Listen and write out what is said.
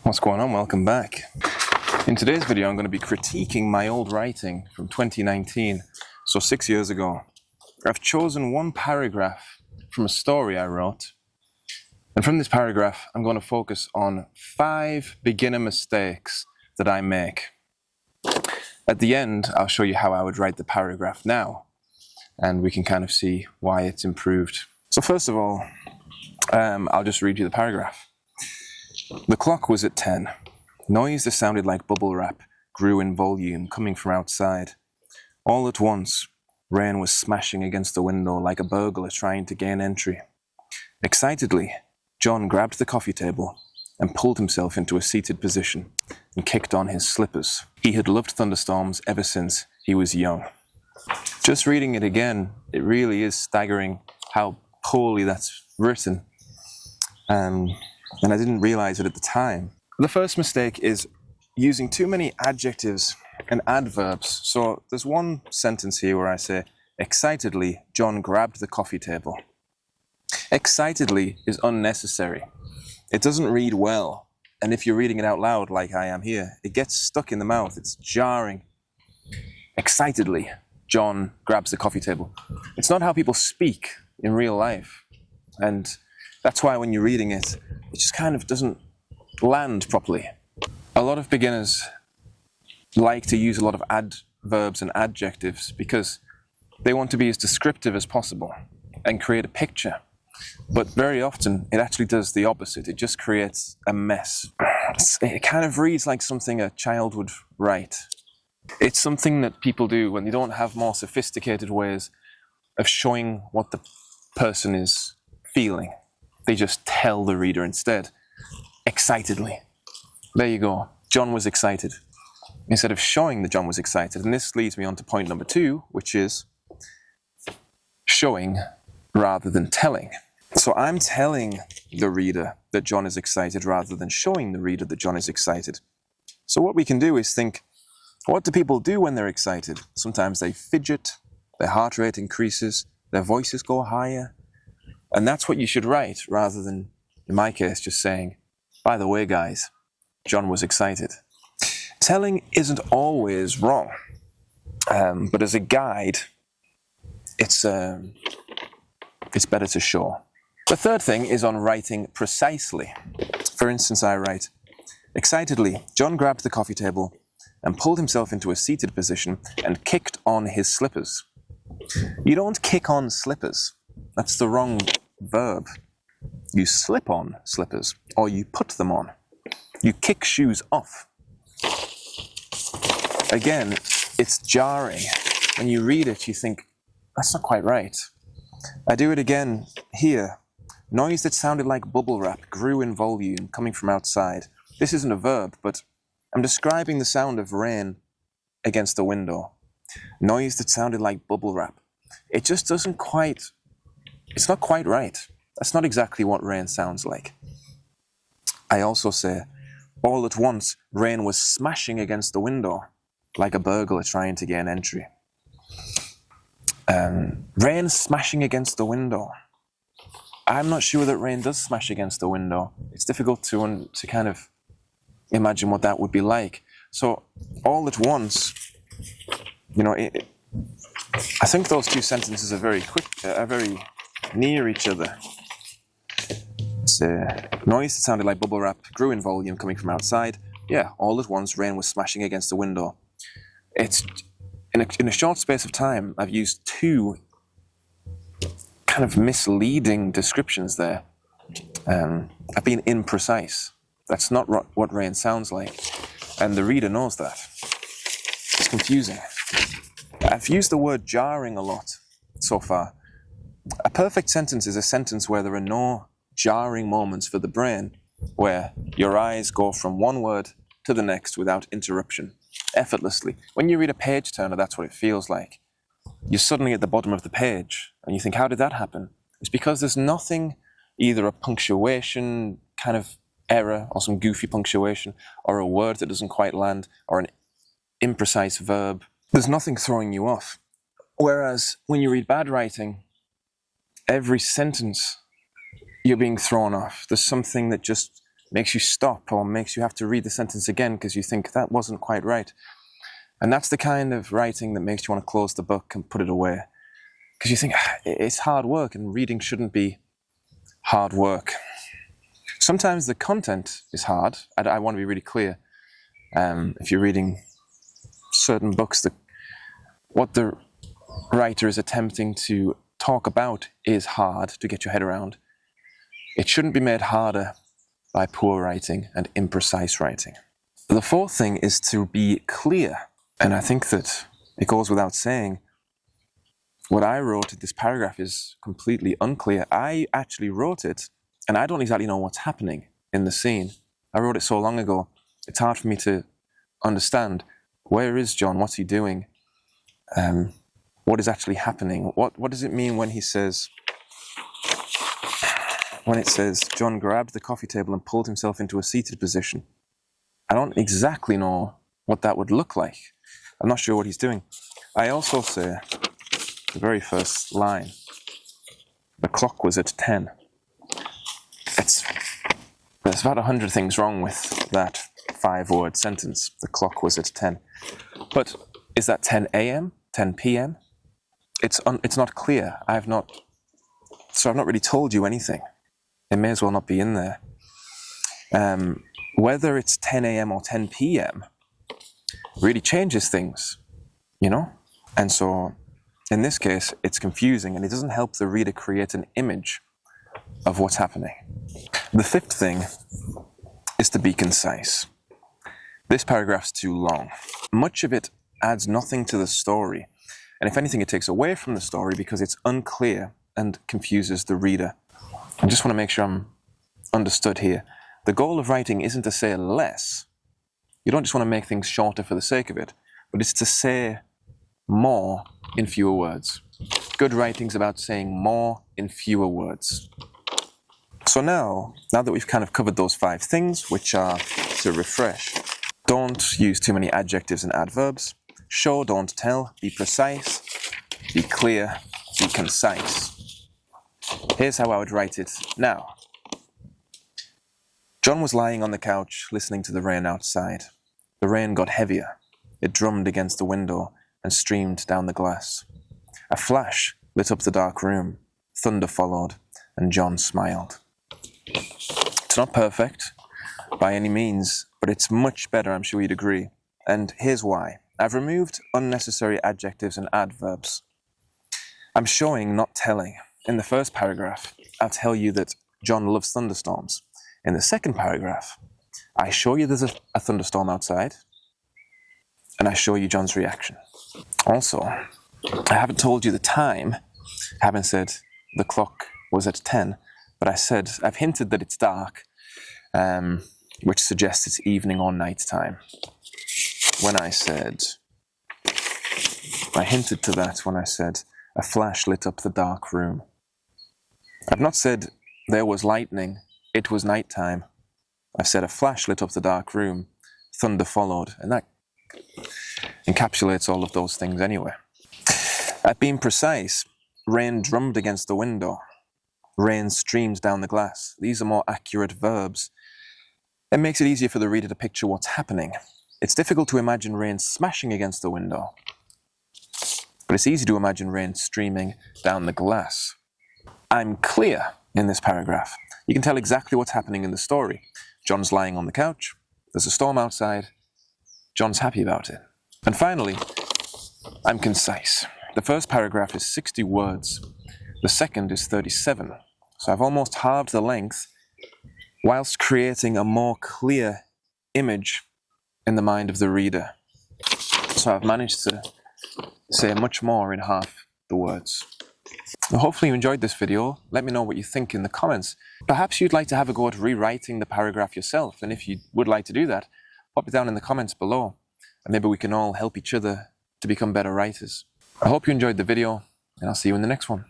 What's going on? Welcome back. In today's video, I'm going to be critiquing my old writing from 2019, so 6 years ago. I've chosen one paragraph from a story I wrote, and from this paragraph, I'm going to focus on 5 beginner mistakes that I make. At the end, I'll show you how I would write the paragraph now, and we can kind of see why it's improved. So first of all, I'll just read you the paragraph. The clock was at 10. Noise that sounded like bubble wrap grew in volume coming from outside. All at once, rain was smashing against the window like a burglar trying to gain entry. Excitedly, John grabbed the coffee table and pulled himself into a seated position and kicked on his slippers. He had loved thunderstorms ever since he was young. Just reading it again, it really is staggering how poorly that's written. And I didn't realize it at the time. The first mistake is using too many adjectives and adverbs. So there's one sentence here where I say, excitedly, John grabbed the coffee table. Excitedly is unnecessary. It doesn't read well. And if you're reading it out loud like I am here, it gets stuck in the mouth. It's jarring. Excitedly, John grabs the coffee table. It's not how people speak in real life. And that's why when you're reading it, it just kind of doesn't land properly. A lot of beginners like to use a lot of adverbs and adjectives because they want to be as descriptive as possible and create a picture. But very often, it actually does the opposite. It just creates a mess. It kind of reads like something a child would write. It's something that people do when they don't have more sophisticated ways of showing what the person is feeling. They just tell the reader instead, excitedly. There you go. John was excited. Instead of showing that John was excited. And this leads me on to point number 2, which is showing rather than telling. So I'm telling the reader that John is excited rather than showing the reader that John is excited. So what we can do is think, what do people do when they're excited? Sometimes they fidget, their heart rate increases, their voices go higher. And that's what you should write, rather than, in my case, just saying, by the way, guys, John was excited. Telling isn't always wrong, but as a guide, it's better to show. The third thing is on writing precisely. For instance, I write, excitedly, John grabbed the coffee table and pulled himself into a seated position and kicked on his slippers. You don't kick on slippers. That's the wrong verb. You slip on slippers, or you put them on. You kick shoes off. Again, it's jarring. When you read it, you think, that's not quite right. I do it again here. Noise that sounded like bubble wrap grew in volume coming from outside. This isn't a verb, but I'm describing the sound of rain against the window. Noise that sounded like bubble wrap. It just doesn't quite, it's not quite right. That's not exactly what rain sounds like. I also say, all at once, rain was smashing against the window like a burglar trying to gain entry. Rain smashing against the window. I'm not sure that rain does smash against the window. It's difficult to kind of imagine what that would be like. So, all at once, I think those two sentences are very near each other. It's noise that sounded like bubble wrap grew in volume coming from outside. Yeah, all at once, rain was smashing against the window. It's in a short space of time, I've used 2 kind of misleading descriptions there. I've been imprecise. That's not what rain sounds like, and the reader knows that. It's confusing. I've used the word jarring a lot so far. A perfect sentence is a sentence where there are no jarring moments for the brain, where your eyes go from one word to the next without interruption, effortlessly. When you read a page turner, that's what it feels like. You're suddenly at the bottom of the page, and you think, how did that happen? It's because there's nothing, either a punctuation kind of error, or some goofy punctuation, or a word that doesn't quite land, or an imprecise verb. There's nothing throwing you off. Whereas when you read bad writing, every sentence you're being thrown off. There's something that just makes you stop or makes you have to read the sentence again because you think that wasn't quite right. And that's the kind of writing that makes you want to close the book and put it away. Because you think, it's hard work and reading shouldn't be hard work. Sometimes the content is hard. I want to be really clear. If you're reading certain books, what the writer is attempting to talk about is hard to get your head around. It shouldn't be made harder by poor writing and imprecise writing. The fourth thing is to be clear. And I think that it goes without saying, what I wrote in this paragraph is completely unclear. I actually wrote it, and I don't exactly know what's happening in the scene. I wrote it so long ago, it's hard for me to understand. Where is John? What's he doing? What is actually happening? What does it mean when it says, John grabbed the coffee table and pulled himself into a seated position? I don't exactly know what that would look like. I'm not sure what he's doing. I also say, the very first line, the clock was at 10. There's about 100 things wrong with that 5-word sentence. The clock was at 10. But is that 10 a.m., 10 p.m.? It's not clear. I've not really told you anything. It may as well not be in there. Whether it's 10 a.m. or 10 p.m. really changes things, you know? And so, in this case, it's confusing and it doesn't help the reader create an image of what's happening. The fifth thing is to be concise. This paragraph's too long. Much of it adds nothing to the story. And if anything, it takes away from the story because it's unclear and confuses the reader. I just want to make sure I'm understood here. The goal of writing isn't to say less. You don't just want to make things shorter for the sake of it, but it's to say more in fewer words. Good writing's about saying more in fewer words. So now that we've kind of covered those 5 things, which are to refresh, don't use too many adjectives and adverbs. Show, don't tell. Be precise. Be clear. Be concise. Here's how I would write it now. John was lying on the couch, listening to the rain outside. The rain got heavier. It drummed against the window and streamed down the glass. A flash lit up the dark room. Thunder followed, and John smiled. It's not perfect, by any means, but it's much better, I'm sure you'd agree. And here's why. I've removed unnecessary adjectives and adverbs. I'm showing, not telling. In the first paragraph, I'll tell you that John loves thunderstorms. In the second paragraph, I show you there's a thunderstorm outside, and I show you John's reaction. Also, I haven't told you the time. I haven't said the clock was at 10, but I've hinted that it's dark, which suggests it's evening or night time. I hinted to that when I said a flash lit up the dark room. I've not said there was lightning, it was night time. I've said a flash lit up the dark room, thunder followed, and that encapsulates all of those things anyway. At being precise, rain drummed against the window. Rain streamed down the glass. These are more accurate verbs. It makes it easier for the reader to picture what's happening. It's difficult to imagine rain smashing against the window, but it's easy to imagine rain streaming down the glass. I'm clear in this paragraph. You can tell exactly what's happening in the story. John's lying on the couch. There's a storm outside. John's happy about it. And finally, I'm concise. The first paragraph is 60 words. The second is 37. So I've almost halved the length whilst creating a more clear image in the mind of the reader. So I've managed to say much more in half the words. Well, hopefully you enjoyed this video. Let me know what you think in the comments. Perhaps you'd like to have a go at rewriting the paragraph yourself, and if you would like to do that, pop it down in the comments below, and maybe we can all help each other to become better writers. I hope you enjoyed the video, and I'll see you in the next one.